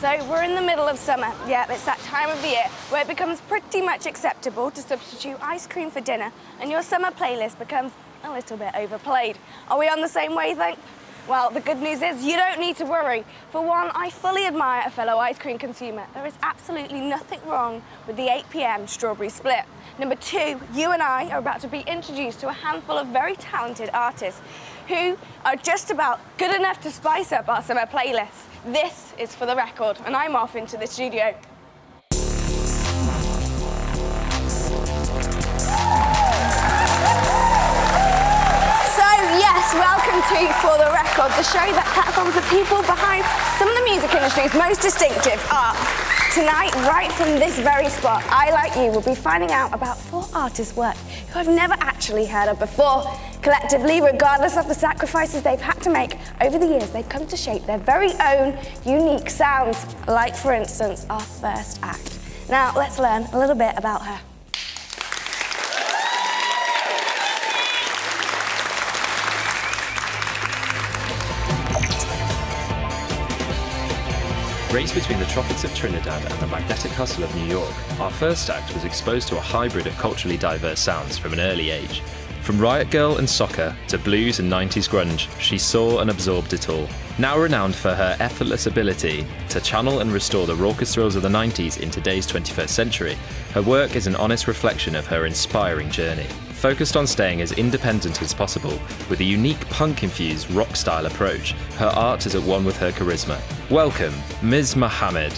So we're in the middle of summer. Yeah, it's that time of the year where it becomes pretty much acceptable to substitute ice cream for dinner, and your summer playlist becomes a little bit overplayed. Are we on the same wavelength? Well, the good news is you don't need to worry. For one, I fully admire a fellow ice cream consumer. There is absolutely nothing wrong with the 8 p.m. strawberry split. Number two, you and I are about to be introduced to a handful of very talented artists who are just about good enough to spice up our summer playlist. This is For the Record, and I'm off into the studio. Yes, welcome to For the Record, the show that platforms the people behind some of the music industry's most distinctive art. Tonight, right from this very spot, I, like you, will be finding out about 4 artists' work who I've never actually heard of before. Collectively, regardless of the sacrifices they've had to make over the years, they've come to shape their very own unique sounds, like, for instance, our first act. Now, let's learn a little bit about her. Raised between the tropics of Trinidad and the magnetic hustle of New York, our first act was exposed to a hybrid of culturally diverse sounds from an early age. From Riot Girl and soccer to blues and 90s grunge, she saw and absorbed it all. Now renowned for her effortless ability to channel and restore the raucous thrills of the 90s in today's 21st century, her work is an honest reflection of her inspiring journey. Focused on staying as independent as possible, with a unique punk-infused rock-style approach, her art is at one with her charisma. Welcome, Ms. Mohammed.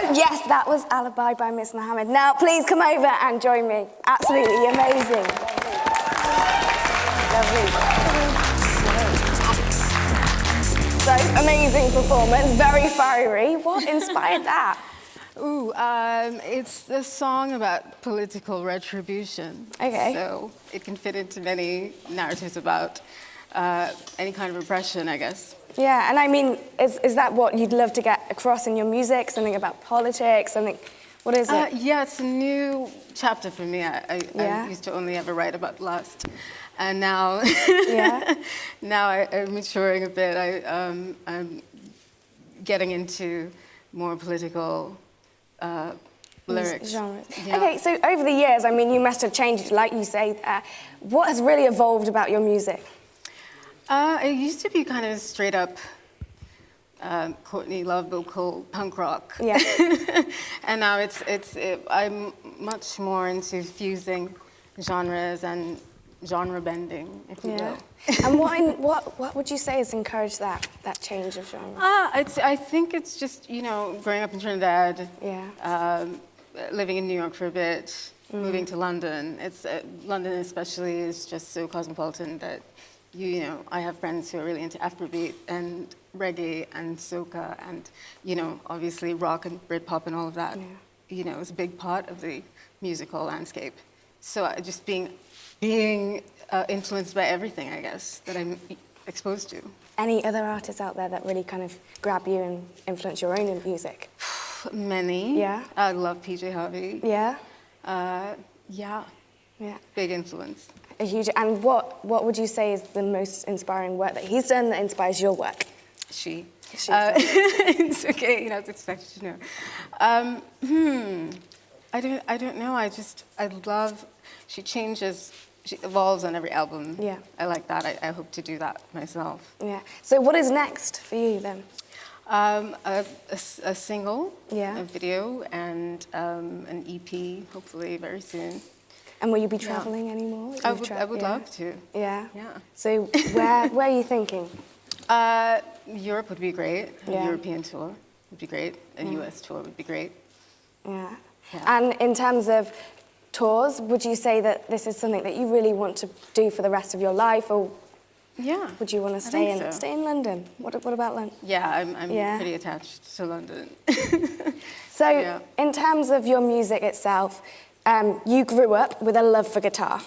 yes, that was Alibi by Miss Mohammed. Now, please come over and join me. Absolutely amazing. Lovely. So, amazing performance, very fiery. What inspired that? Ooh, it's a song about political retribution. Okay. So it can fit into many narratives about any kind of oppression, I guess. Yeah, and I mean, is that what you'd love to get across in your music? Something about politics? Something? What is it? Yeah, it's a new chapter for me. I Yeah. used to only ever write about lust, and now, Yeah. now I'm maturing a bit. I'm getting into more political lyrics. Genres. Yeah. Okay, so over the years, I mean, you must have changed, like you say. What has really evolved about your music? It used to be kind of straight up Courtney Love vocal punk rock. Yeah. And now I'm much more into fusing genres and genre bending, if you will. And what would you say has encouraged that change of genre? I think it's just, growing up in Trinidad, Yeah. living in New York for a bit, moving to London. London especially is just so cosmopolitan that I have friends who are really into Afrobeat and reggae and soca and, obviously rock and Britpop and all of that. Yeah. Is a big part of the musical landscape. So just being influenced by everything, I guess, that I'm exposed to. Any other artists out there that really kind of grab you and influence your own music? Many. Yeah. I love PJ Harvey. Yeah. Yeah. Yeah. Big influence. A huge. And what would you say is the most inspiring work that he's done that inspires your work? She. It's okay, you don't have to expect you to know. I don't know. I love. She changes. She evolves on every album. Yeah. I like that. I hope to do that myself. Yeah. So what is next for you then? A single, Yeah. a video, and an EP, hopefully very soon. And will you be traveling anymore? I would love to. Yeah. Yeah. So where are you thinking? Europe would be great. Yeah. A European tour would be great. A US tour would be great. Yeah. Yeah. And in terms of tours, would you say that this is something that you really want to do for the rest of your life, or Yeah. would you want to stay in London? What about London? Yeah, I'm Yeah. pretty attached to London. So, Yeah. in terms of your music itself, you grew up with a love for guitar.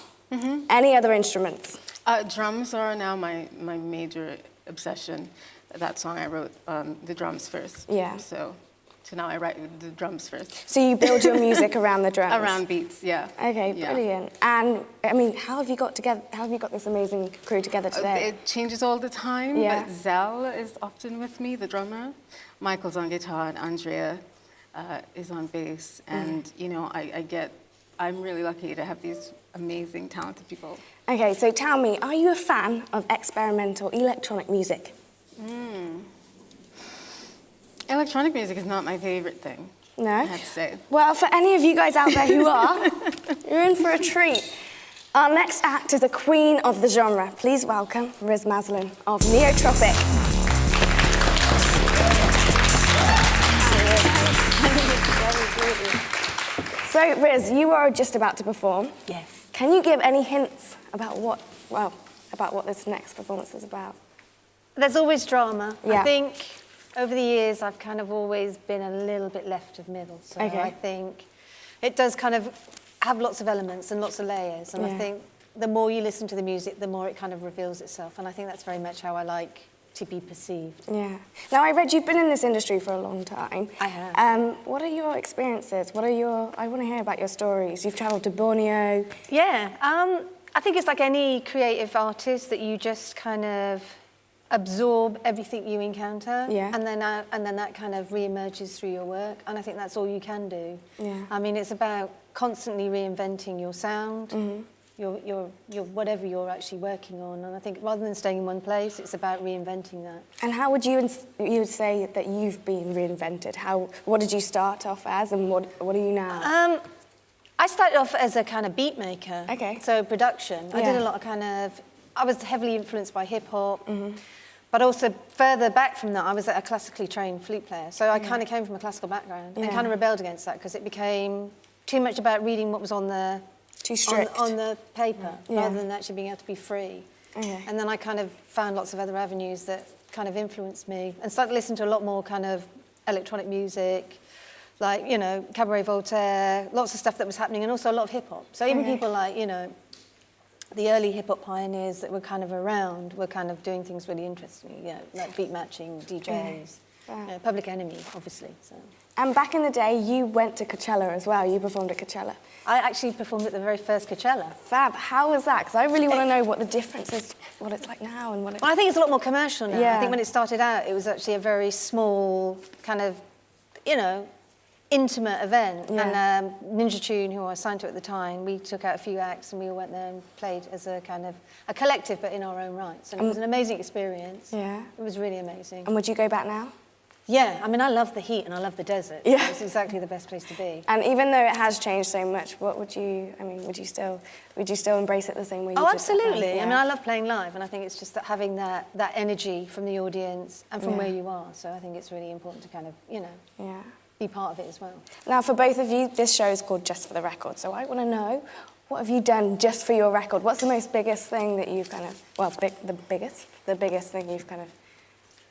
Any other instruments? Drums are now my major obsession. That song I wrote the drums first. Yeah. So now I write the drums first. So you build your music around the drums? Around beats, yeah. Okay, Yeah. brilliant. And I mean, how have you got together? How have you got this amazing crew together today? It changes all the time, Yeah. but Zell is often with me, the drummer. Michael's on guitar, and Andrea is on bass. And I'm really lucky to have these amazing, talented people. Okay, so tell me, are you a fan of experimental electronic music? Electronic music is not my favorite thing. No? I have to say. Well, for any of you guys out there who are, you're in for a treat. Our next act is the queen of the genre. Please welcome Riz Maslin of Neotropic. So, Riz, you are just about to perform. Yes. Can you give any hints about what this next performance is about? There's always drama. Yeah. I think over the years I've kind of always been a little bit left of middle. So Okay. I think it does kind of have lots of elements and lots of layers. And Yeah. I think the more you listen to the music, the more it kind of reveals itself. And I think that's very much how I like to be perceived. Yeah. Now, I read you've been in this industry for a long time. I have. What are your experiences? I want to hear about your stories. You've travelled to Borneo. Yeah, I think it's like any creative artist that you just kind of absorb everything you encounter, Yeah. and then that kind of re-emerges through your work, and I think that's all you can do. Yeah. I mean, it's about constantly reinventing your sound, your whatever you're actually working on, and I think rather than staying in one place, it's about reinventing that. And how would you would say that you've been reinvented? What did you start off as, and what are you now? I started off as a kind of beat maker. Okay. So production. I Yeah. did a lot of I was heavily influenced by hip hop, But also further back from that, I was a classically trained flute player. So I kind of came from a classical background and kind of rebelled against that because it became too much about reading what was on the Too strict. on the paper rather than actually being able to be free. Okay. And then I kind of found lots of other avenues that kind of influenced me and started listening to a lot more kind of electronic music, like, you know, Cabaret Voltaire, lots of stuff that was happening, and also a lot of hip hop. So even people like, you know, the early hip hop pioneers that were kind of around were kind of doing things really interesting, you know, like beat matching, DJs, you know, Public Enemy, obviously. So. And back in the day, you went to Coachella as well. You performed at Coachella. I actually performed at the very first Coachella. Fab. How was that? Because I really want to know what the difference is, what it's like now and what it... Well, I think it's a lot more commercial now. Yeah. I think when it started out, it was actually a very small kind of, you know, intimate event. Yeah. And Ninja Tune, who I signed to at the time, we took out a few acts and we all went there and played as a kind of a collective, but in our own rights. And it was an amazing experience. Yeah. It was really amazing. And would you go back now? Yeah, I mean, I love the heat and I love the desert. Yeah. It's exactly the best place to be. And even though it has changed so much, what would you, I mean, would you still embrace it the same way you Oh, did absolutely. back then? I mean, I love playing live, and I think it's just that having that energy from the audience and from where you are. So I think it's really important to kind of, you know, be part of it as well. Now, for both of you, this show is called Just for the Record, so I want to know, what have you done just for your record? What's the most biggest thing that you've kind of, well, the biggest thing you've kind of...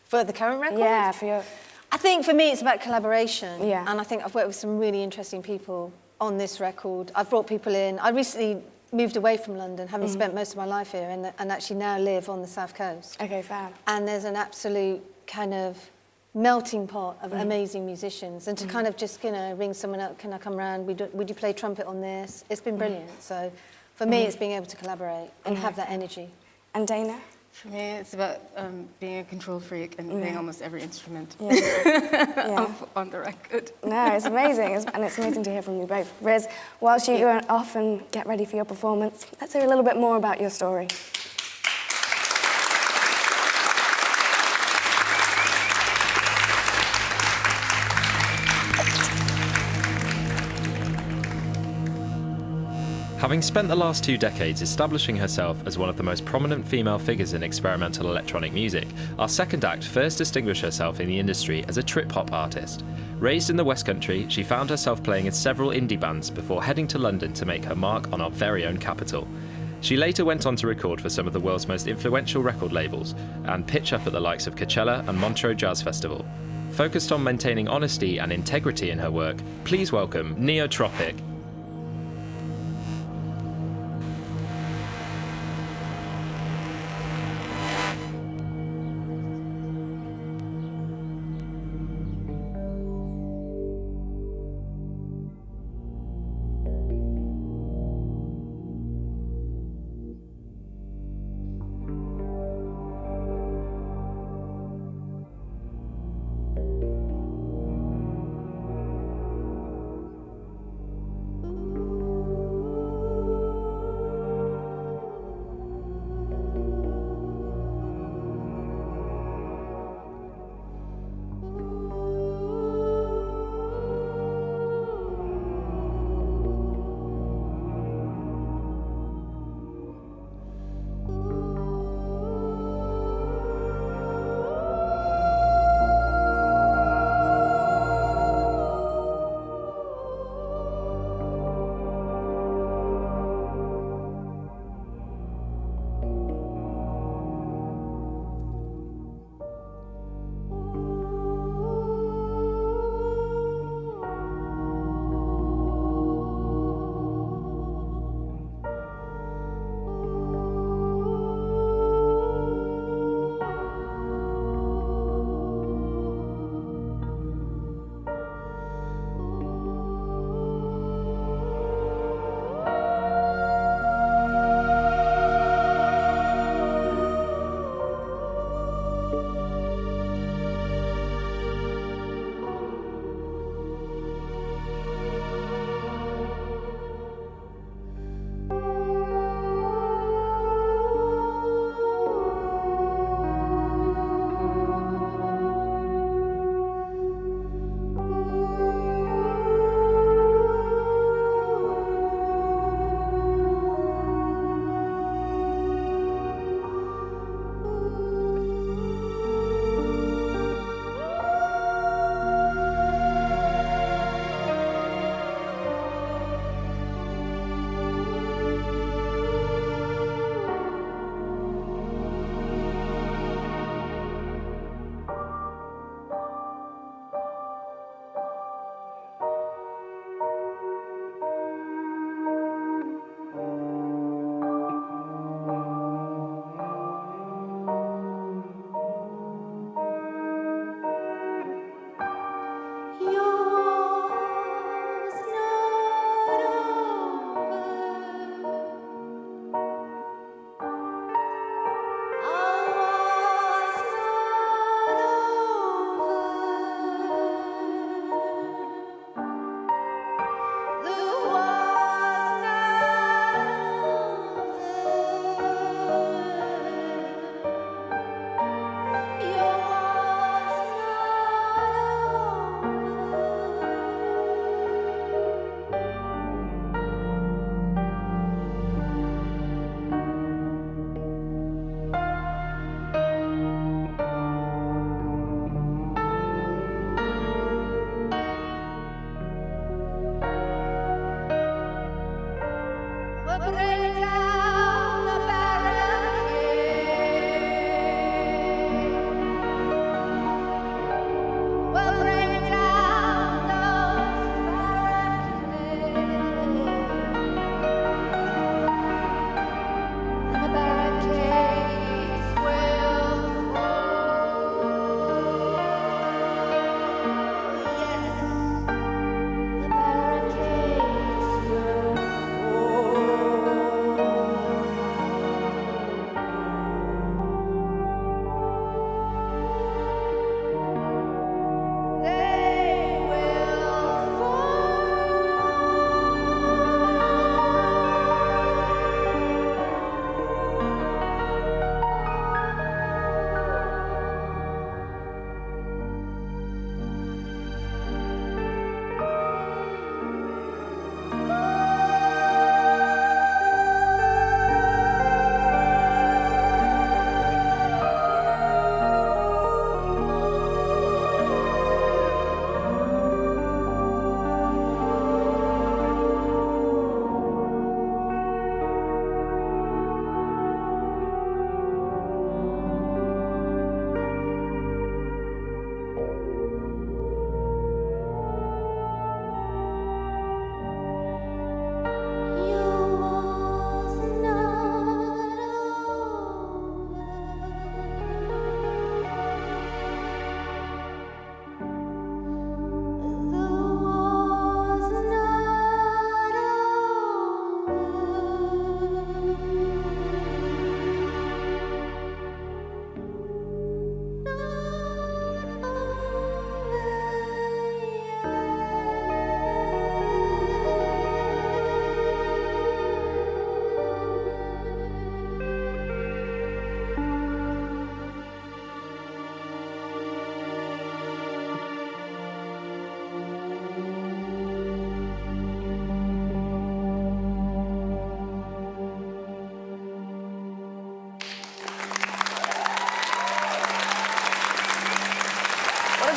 For the current record? Yeah, for your... I think for me it's about collaboration. Yeah. And I think I've worked with some really interesting people on this record. I've brought people in. I recently moved away from London, having spent most of my life here, and actually now live on the South Coast. Okay, fab. And there's an absolute kind of melting pot of amazing musicians. And to kind of just, you know, ring someone up, can I come round? Would you play trumpet on this? It's been brilliant. So for me, it's being able to collaborate and have that energy. And Dana? For me, it's about being a control freak and playing almost every instrument on the record. No, it's amazing, and it's amazing to hear from you both. Riz, whilst you go off and get ready for your performance, let's hear a little bit more about your story. Having spent the last 2 decades establishing herself as one of the most prominent female figures in experimental electronic music, our second act first distinguished herself in the industry as a trip-hop artist. Raised in the West Country, she found herself playing in several indie bands before heading to London to make her mark on our very own capital. She later went on to record for some of the world's most influential record labels and pitch up at the likes of Coachella and Montreux Jazz Festival. Focused on maintaining honesty and integrity in her work, please welcome Neotropic.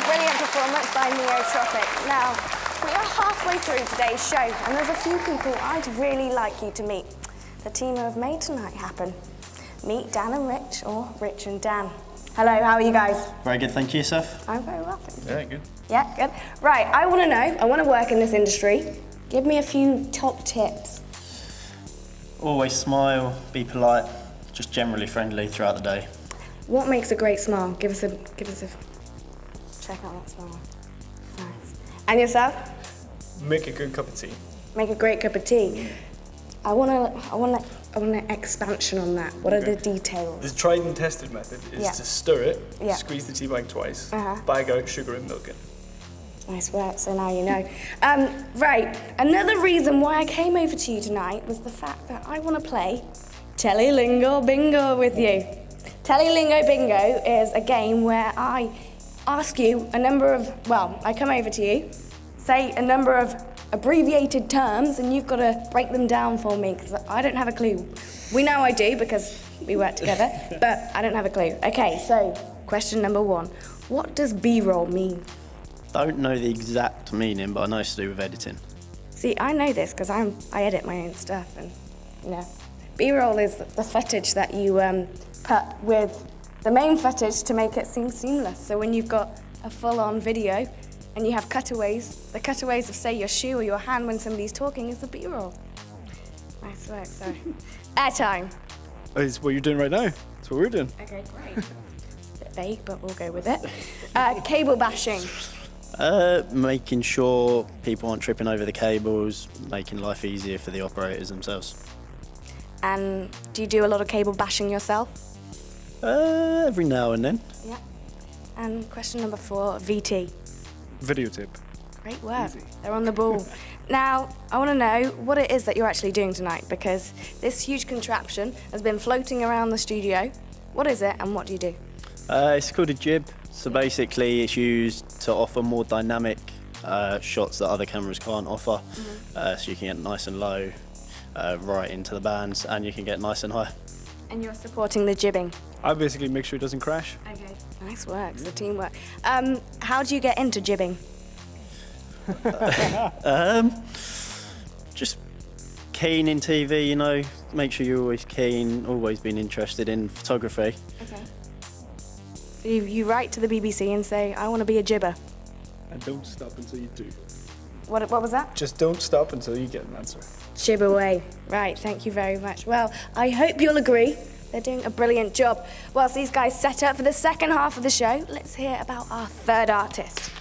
Brilliant performance by Neotropic. Now, we are halfway through today's show, and there's a few people I'd really like you to meet. The team who have made tonight happen. Meet Dan and Rich, or Rich and Dan. Hello, how are you guys? Very good, thank you, Seth. I'm very well, thank you. Yeah, good. Yeah, good. Right, I want to know, I want to work in this industry. Give me a few top tips. Always smile, be polite, just generally friendly throughout the day. What makes a great smile? Give us a check out that smile. Nice. And yourself? Make a good cup of tea. Make a great cup of tea. I want an expansion on that. What are the details? The tried and tested method is to stir it, squeeze the tea bag twice, bag out sugar and milk in. Nice work, so now you know. Right, another reason why I came over to you tonight was the fact that I want to play Telelingo Bingo with you. Telelingo Bingo is a game where I ask you a number of, I come over to you, say a number of abbreviated terms, and you've got to break them down for me, because I don't have a clue. We know I do, because we work together, but I don't have a clue. Okay, so question number one. What does B-roll mean? Don't know the exact meaning, but I know it's to do with editing. See, I know this because I edit my own stuff, and B-roll is the footage that you put with the main footage to make it seem seamless. So when you've got a full-on video and you have cutaways, the cutaways of, say, your shoe or your hand when somebody's talking is the B-roll. Nice work, sorry. Airtime. Oh, it's what you're doing right now. That's what we're doing. Okay, great. Bit vague, but we'll go with it. Cable bashing. Making sure people aren't tripping over the cables, making life easier for the operators themselves. And do you do a lot of cable bashing yourself? Every now and then. Yeah. And question number 4, VT. Videotape. Great work. Easy. They're on the ball. Now, I want to know what it is that you're actually doing tonight, because this huge contraption has been floating around the studio. What is it, and what do you do? It's called a jib. So basically it's used to offer more dynamic shots that other cameras can't offer. So you can get nice and low, right into the bands, and you can get nice and high. And you're supporting the jibbing? I basically make sure it doesn't crash. Okay. Nice work, it's the teamwork. How do you get into jibbing? Just keen in TV, you know, make sure you're always keen, always been interested in photography. Okay. So you write to the BBC and say, I want to be a jibber. And don't stop until you do. What was that? Just don't stop until you get an answer. Jib away. Right, thank you very much. Well, I hope you'll agree. They're doing a brilliant job. Whilst these guys set up for the second half of the show, let's hear about our third artist.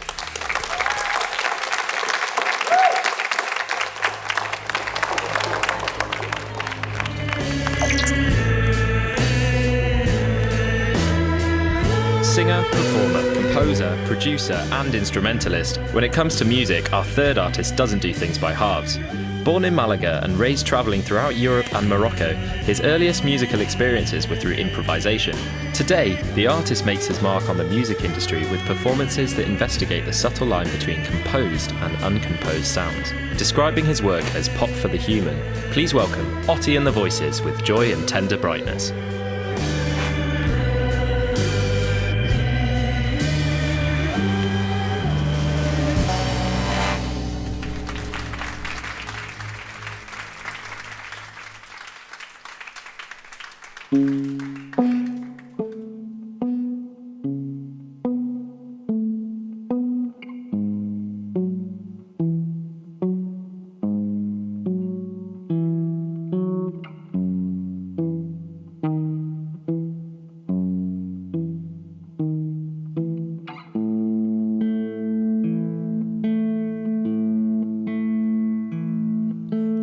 Singer, performer, composer, producer, and instrumentalist, when it comes to music, our third artist doesn't do things by halves. Born in Malaga and raised travelling throughout Europe and Morocco, his earliest musical experiences were through improvisation. Today, the artist makes his mark on the music industry with performances that investigate the subtle line between composed and uncomposed sounds. Describing his work as pop for the human, please welcome Otti and the Voices with Joy and Tender Brightness.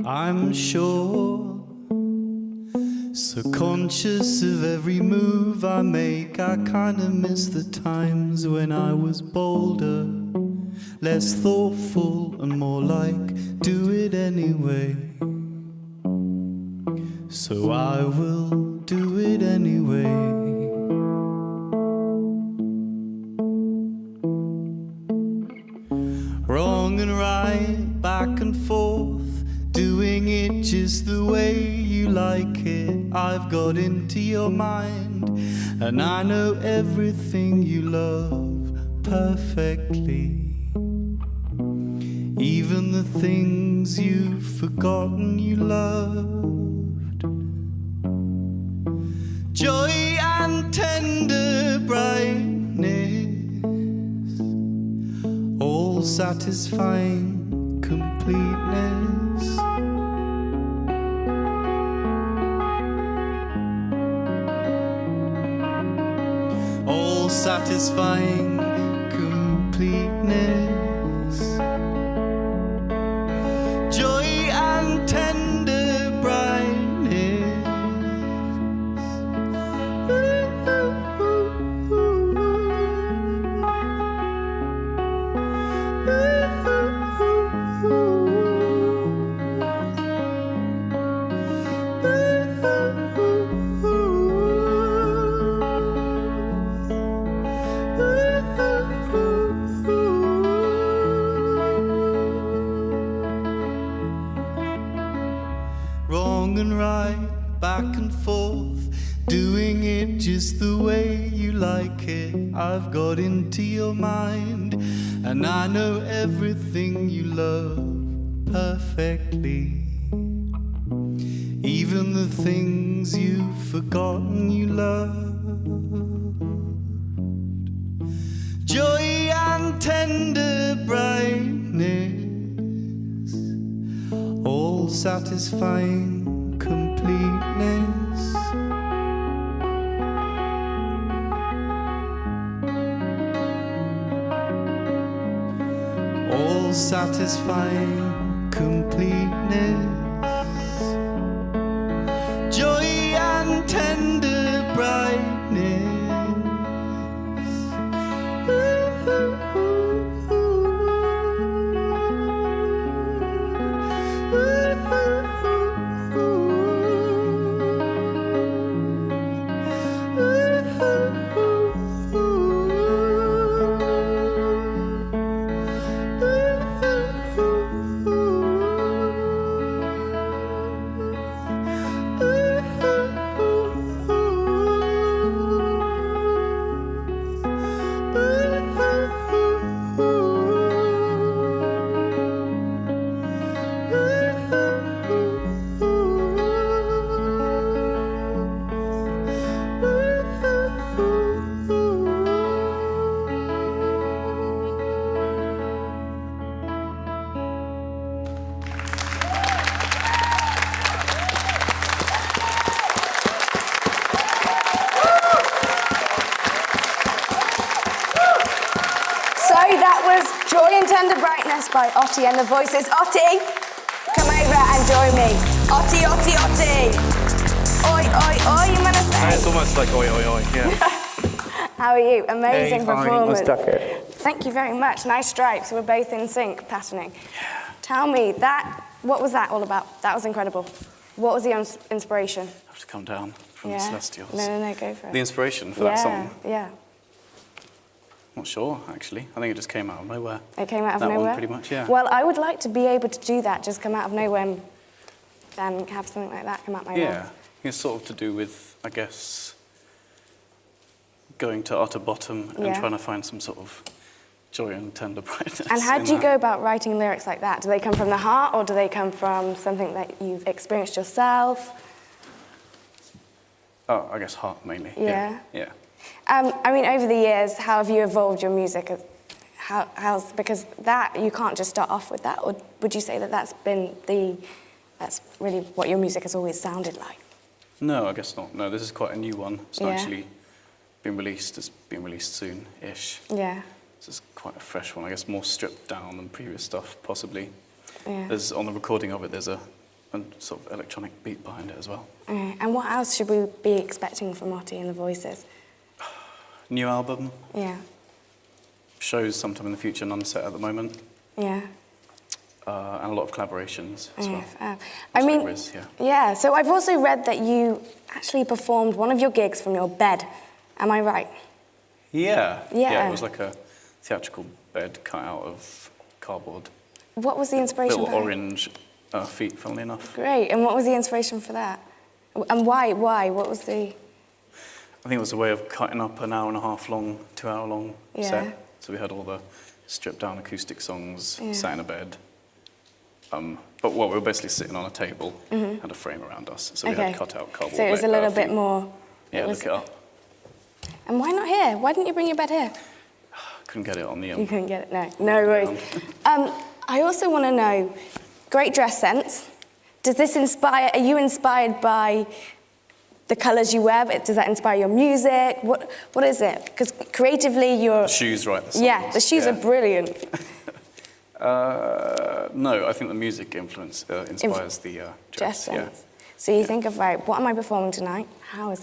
I'm sure, so conscious of every move I make, I kinda miss the times when I was bolder, less thoughtful and more like do it anyway. So I will do it anyway. Wrong and right, back and forth, doing it just the way you like it. I've got into your mind, and I know everything you love perfectly. Even the things you've forgotten you loved. Joy and tender brightness, all satisfying completeness. All satisfying completeness. Joy and tender brightness. Wrong and right, back and forth, doing it just the way you like it. I've got into your mind, and I know everything you love perfectly. Even the things you've forgotten you loved. Joy and tender brightness, all satisfying completeness. All satisfying completeness. Joy and tender brightness. That's by Otti and the Voices. Otti, come over and join me. Otti, Otti, Otti. Oi, oi, oi, you want to say? It's almost like oi, oi, oi, yeah. How are you? Amazing Hey, fine. performance. Nice jacket. Thank you very much. Nice stripes. We're both in sync, patterning. Yeah. Tell me, what was that all about? That was incredible. What was the inspiration? I have to come down from the Celestials. No, go for it. The inspiration for that song? Yeah. Not sure, actually. I think it just came out of nowhere. It came out of that nowhere? One, pretty much, yeah. Well, I would like to be able to do that, just come out of nowhere and have something like that come out my mouth. Yeah, it's sort of to do with, I guess, going to utter bottom and trying to find some sort of joy and tender brightness. And how do you go about writing lyrics like that? Do they come from the heart, or do they come from something that you've experienced yourself? Oh, I guess heart mainly. Yeah. Yeah. I mean, over the years, how have you evolved your music? Because that, you can't just start off with that, or would you say that that's really what your music has always sounded like? No, I guess not. No, this is quite a new one. It's not actually been released. It's being released soon-ish. Yeah. This is quite a fresh one. I guess more stripped down than previous stuff, possibly. Yeah. There's, on the recording of it, there's a sort of electronic beat behind it as well. Okay. And what else should we be expecting from Otti and the Voices? New album. Yeah. Shows sometime in the future, none set at the moment. Yeah. And a lot of collaborations as well. I mean, Riz, yeah, so I've also read that you actually performed one of your gigs from your bed. Am I right? Yeah. Yeah. Yeah, it was like a theatrical bed cut out of cardboard. What was the inspiration Little behind it? orange feet, funnily enough. Great, and what was the inspiration for that? And why? What was the... I think it was a way of cutting up an hour and a half long, 2 hour long Yeah. set. So we had all the stripped down acoustic songs, sat in a bed. But we were basically sitting on a table, had a frame around us. So we had cut out cardboard. So it was a little bit more... Yeah, look it up. And why not here? Why didn't you bring your bed here? Couldn't get it on the... You couldn't get it, no worries. I also want to know, great dress sense. Are you inspired by the colours you wear? Does that inspire your music? What is it? Because creatively you're... The shoes, right? Yeah, the shoes are brilliant. No, I think the music inspires the dress. Yeah. So you think of, right, what am I performing tonight? How am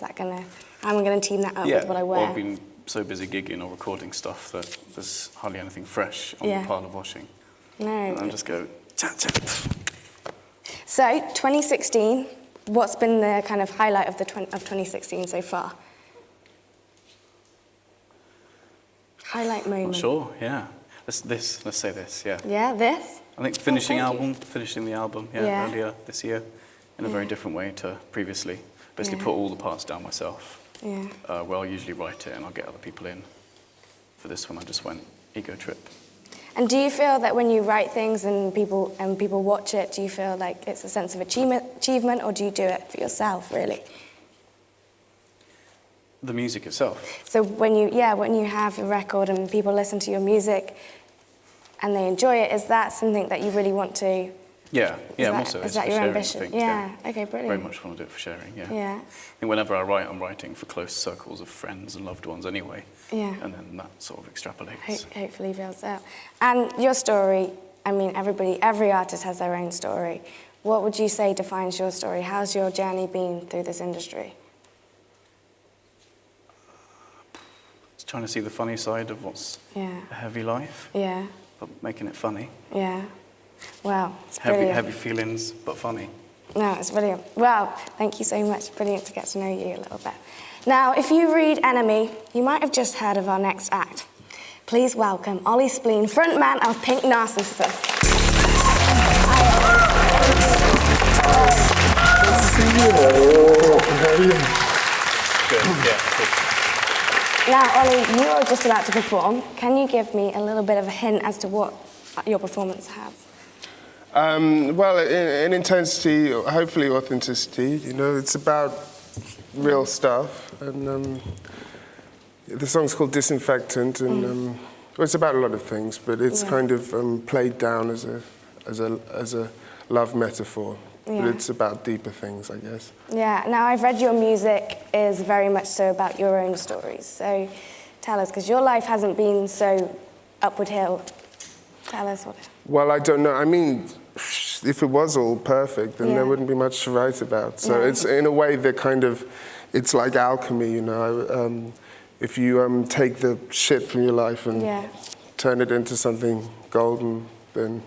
I going to team that up with what I wear? Well, I've been so busy gigging or recording stuff that there's hardly anything fresh on the pile of washing. No. And I just go, tap, tap. So, 2016, what's been the kind of highlight of 2016 so far? Highlight moment. Not sure, yeah. Let's say this, yeah. Yeah, this? I think finishing the album, Yeah. earlier this year, in a very different way to previously. Basically put all the parts down myself. Yeah. Well, I usually write it and I'll get other people in. For this one, I just went ego trip. And do you feel that when you write things and people watch it, do you feel like it's a sense of achievement, or do you do it for yourself, really? The music itself. So when you have a record and people listen to your music and they enjoy it, is that something that you really want to? Yeah, more Is so. that It's your for sharing, ambition? I think, Yeah. Okay, brilliant. Very much want to do it for sharing, yeah. Yeah. I think whenever I write, I'm writing for close circles of friends and loved ones anyway. Yeah. And then that sort of extrapolates. Hopefully builds out. And your story, I mean, every artist has their own story. What would you say defines your story? How's your journey been through this industry? Just trying to see the funny side of what's a heavy life. Yeah. But making it funny. Yeah. Wow, it's brilliant. Heavy feelings, but funny. No, it's brilliant. Well, thank you so much. Brilliant to get to know you a little bit. Now, if you read Enemy, you might have just heard of our next act. Please welcome Ollie Spleen, frontman of Pink Narcissus. Nice to see you. Oh, how are you? Good, yeah, good. Now, Ollie, you are just about to perform. Can you give me a little bit of a hint as to what your performance has? Well, in intensity, hopefully authenticity. You know, it's about real stuff, and the song's called Disinfectant, and well, it's about a lot of things, but it's kind of played down as a love metaphor. Yeah. But it's about deeper things, I guess. Yeah. Now, I've read your music is very much so about your own stories. So, tell us, because your life hasn't been so upward hill. Tell us what. Well, I don't know. I mean, if it was all perfect, then there wouldn't be much to write about. So it's, in a way, it's like alchemy, you know. If you take the shit from your life and turn it into something golden, then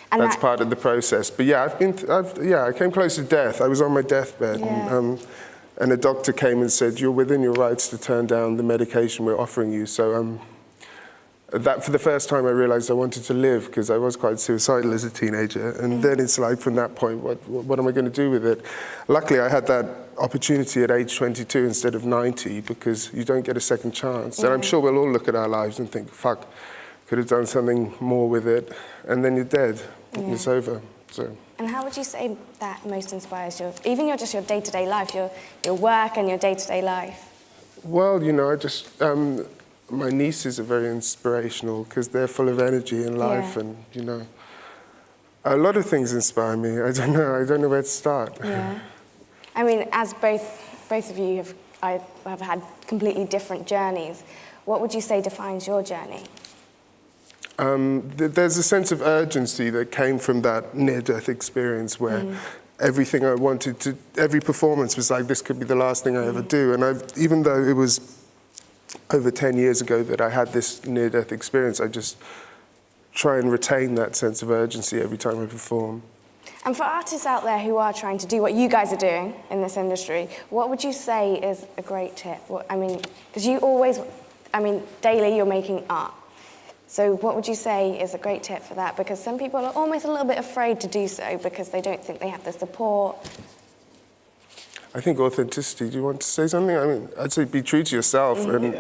that's part of the process. But yeah, I came close to death. I was on my deathbed, and a doctor came and said, "You're within your rights to turn down the medication we're offering you." So that, for the first time, I realized I wanted to live, because I was quite suicidal as a teenager. And then it's like, from that point, what am I going to do with it? Luckily, I had that opportunity at age 22 instead of 90, because you don't get a second chance. And I'm sure we'll all look at our lives and think, fuck, could have done something more with it. And then you're dead. It's over. So. And how would you say that most inspires your day-to-day life, your work and your day-to-day life? Well, you know, I just... my nieces are very inspirational, because they're full of energy and life, and, you know, a lot of things inspire me. I don't know where to start. Yeah. I mean, as both of you have had completely different journeys, what would you say defines your journey? There's a sense of urgency that came from that near-death experience, where everything I wanted to, every performance was like, this could be the last thing I ever do. And even though it was over 10 years ago that I had this near-death experience, I just try and retain that sense of urgency every time I perform. And for artists out there who are trying to do what you guys are doing in this industry, what would you say is a great tip? Because you always, daily you're making art. So what would you say is a great tip for that? Because some people are almost a little bit afraid to do so because they don't think they have the support. I think authenticity. Do you want to say something? I mean, I'd say be true to yourself. And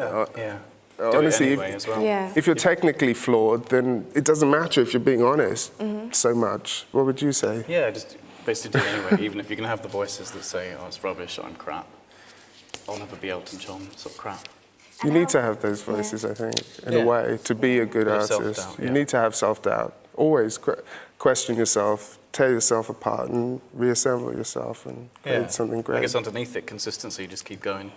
honestly, do it anyway as well. If you're technically flawed, then it doesn't matter if you're being honest so much. What would you say? Yeah, just basically do it anyway. Even if you can have the voices that say, "Oh, it's rubbish, I'm crap. I'll never be Elton John, sort of crap." You need to have those voices, I think, in a way, to be a good artist. Self-doubt, You need to have self-doubt. Always question yourself, tear yourself apart, and reassemble yourself and create something great. I guess underneath it, consistency, just keep going.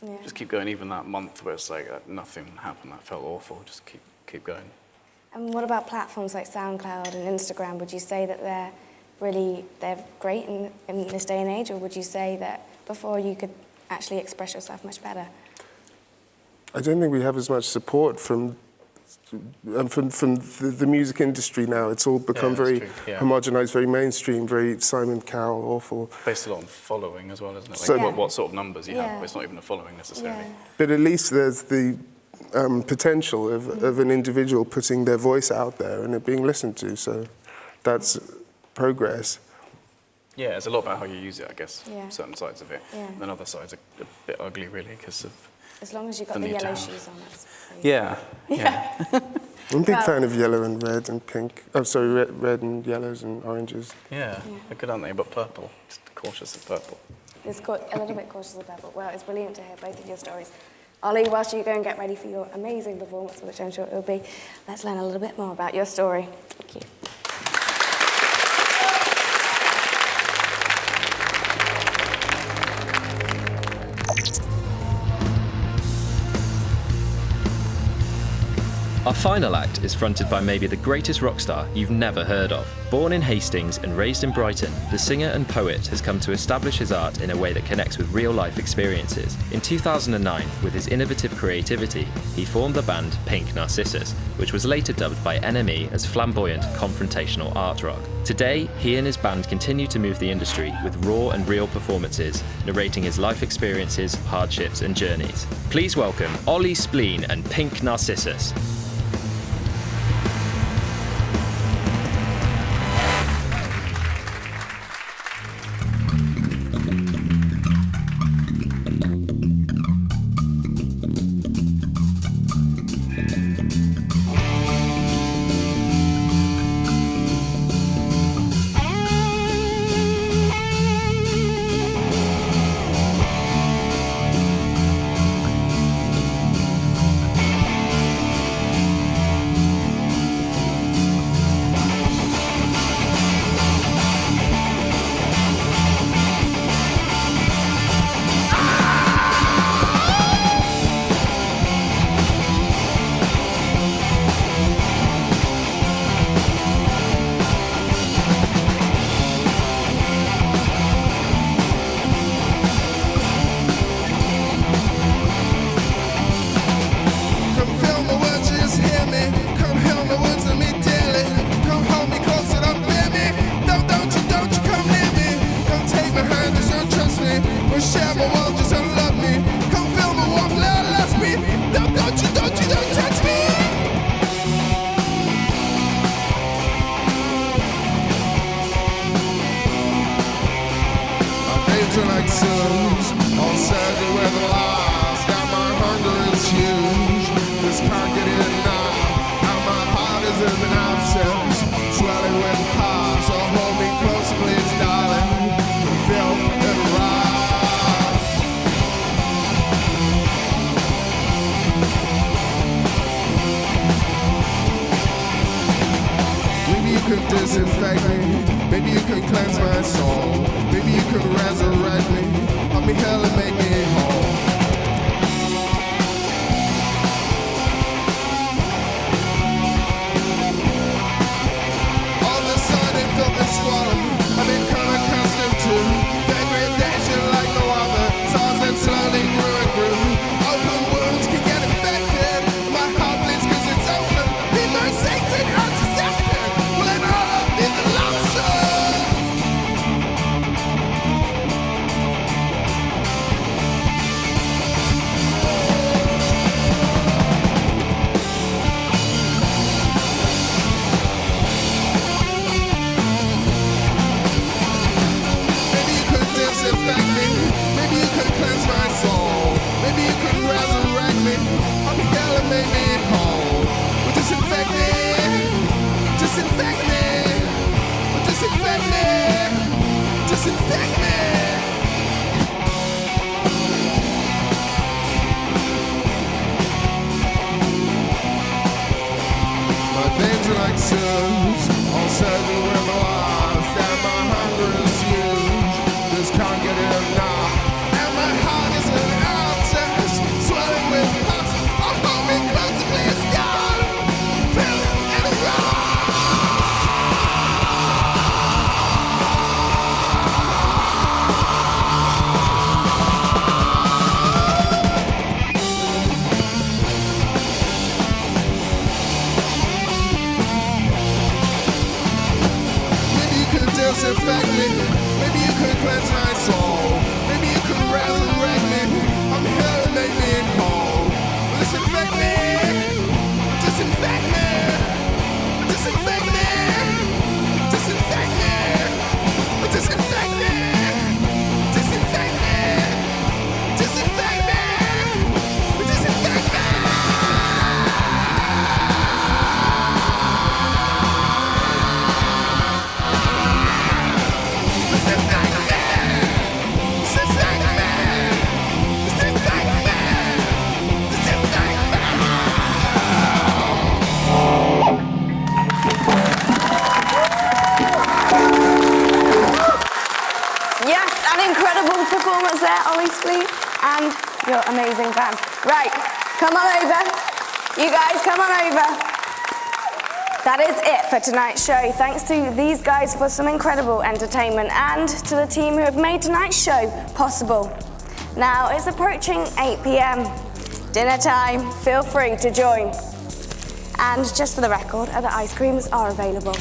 Yeah. Just keep going, even that month where it's like nothing happened, that felt awful, just keep going. And what about platforms like SoundCloud and Instagram? Would you say that they're great in this day and age, or would you say that before you could actually express yourself much better? I don't think we have as much support from the music industry now. It's all become very homogenized, very mainstream, very Simon Cowell, awful. Based a lot on following as well, isn't it? Like what sort of numbers you have. It's not even a following necessarily. Yeah. But at least there's the potential of an individual putting their voice out there and it being listened to. So that's progress. Yeah, it's a lot about how you use it, I guess. Certain sides of it. And then other sides are a bit ugly, really, because of... As long as you've got the yellow shoes on, that's... Yeah. I'm a big fan of yellow and red and pink. Oh, sorry, red and yellows and oranges. Yeah, they're good, aren't they? But purple, just cautious of purple. It's a little bit cautious of purple. Well, it's brilliant to hear both of your stories. Ollie, whilst you go and get ready for your amazing performance, which I'm sure it will be, let's learn a little bit more about your story. Thank you. Our final act is fronted by maybe the greatest rock star you've never heard of. Born in Hastings and raised in Brighton, the singer and poet has come to establish his art in a way that connects with real-life experiences. In 2009, with his innovative creativity, he formed the band Pink Narcissus, which was later dubbed by NME as flamboyant, confrontational art rock. Today, he and his band continue to move the industry with raw and real performances, narrating his life experiences, hardships and journeys. Please welcome Ollie Spleen and Pink Narcissus. share my world, just unlove me. Come feel my warm blood, love me. Don't touch me. Danger like suns, all surging with the lies. Now my hunger is huge, this can't get enough. Now my heart is in an absence, swelling with heart. So hold me close, please, darling, and feel it rise. Maybe you could disinfect me, maybe you could cleanse my soul. Maybe you could resurrect me, help me heal and make me whole. All the sun and filth and squalor, I've become accustomed to degradation like no other. Songs that slowly grew and grew. Open wounds can get infected. My heart bleeds 'cause it's open. Be my sacred antiseptic. Will it all be the lobster? Disinfect me, maybe you could cleanse my soul. Maybe you could resurrect me, help me heal and make me whole. Disinfect me, disinfect me, disinfect me, disinfect me. My veins are like suns, all surging with the lies. Damn, my hunger is huge. Just can't get enough. And my heart is an abscess, swelling with pus. Oh, hold me close to please, God. Feel it rise. Maybe you could disinfect me. Maybe you could cleanse my soul. Maybe you could resurrect me. I'm here to make me whole. Disinfect me. Disinfect me. Disinfect me. Disinfect me. Disinfect me. Disinfect me. Disinfect me. Disinfect me. Yes, an incredible performance there, Ollie Spleen, and your amazing band. Right, come on over. You guys, come on over. That is it for tonight's show. Thanks to these guys for some incredible entertainment and to the team who have made tonight's show possible. Now, it's approaching 8 p.m. Dinner time. Feel free to join. And just for the record, other ice creams are available.